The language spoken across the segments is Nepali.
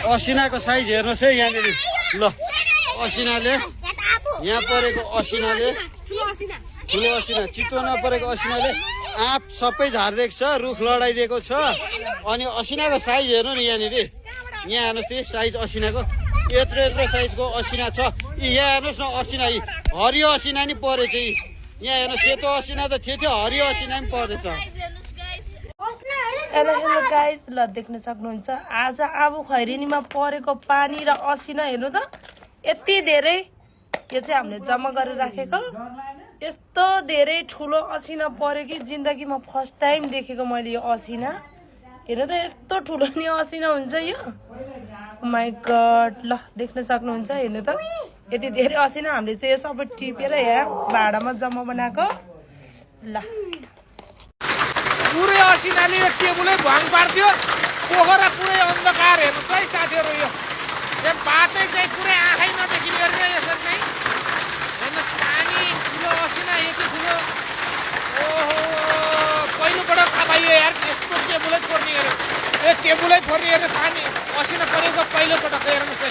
असिनाको साइज हेर्नुहोस् है यहाँनिर ल असिनाले यहाँ परेको असिनाले ठुलो असिना चितवनमा परेको असिनाले आँप सबै झारिदिएको छ रुख लडाइदिएको छ अनि असिनाको साइज हेर्नु नि यहाँनिर यहाँ हेर्नुहोस् त साइज असिनाको यत्रो यत्रो साइजको असिना छ यहाँ हेर्नुहोस् न असिना हरियो असिना नि परेछ यहाँ हेर्नु सेतो असिना त थियो हरियो असिना पनि परेछ हेलो गाइस ल देख्न सक्नुहुन्छ आज आबु खैरेनीमा परेको पानी र असिना हेर्नु त यति धेरै यो चाहिँ हामीले जम्मा गरेर राखेको यस्तो धेरै ठुलो असिना पर्यो कि जिन्दगीमा फर्स्ट टाइम देखेको मैले यो असिना हेर्नु त यस्तो ठुलो नि असिना हुन्छ यो माइ गॉड ल देख्न सक्नुहुन्छ हेर्नु त यति धेरै असिना हामीले चाहिँ यो सबै टिपेर यहाँ भाडामा जम्मा बनाएको ल पुरै असिनाले यो टेबुलै भङ पार्थ्यो पोखरा पुरै अन्धकार हेर्नुहोस् है साथीहरू यो बाटै चाहिँ पुरै आँखै नदेखिने गरेर यसरी नै हेर्नुहोस् पानी ठुलो असिना यति ठुलो ओहो पहिलोपटक थाहा पाइयो यार यस्तो टेबुलै फोर्ने अरे यो टेबुलै फोर्ने अरे पानी असिना परेको पहिलोपटक हेर्नुहोस् है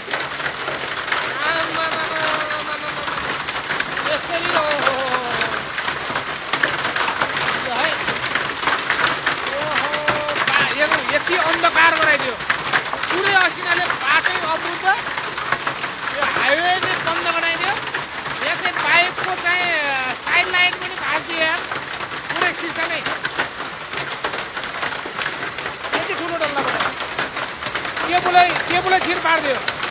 यसरी यति अन्धकार गराइदियो पुरै असिनाले बाटै अवरुद्ध यो हाइवे चाहिँ बन्द गराइदियो यहाँ चाहिँ बाइकको चाहिँ साइड लाइन पनि भागिदियो यार पुरै सिसा नै यति ठुलो डल्ला बनायो केबुलै छिर पारिदियो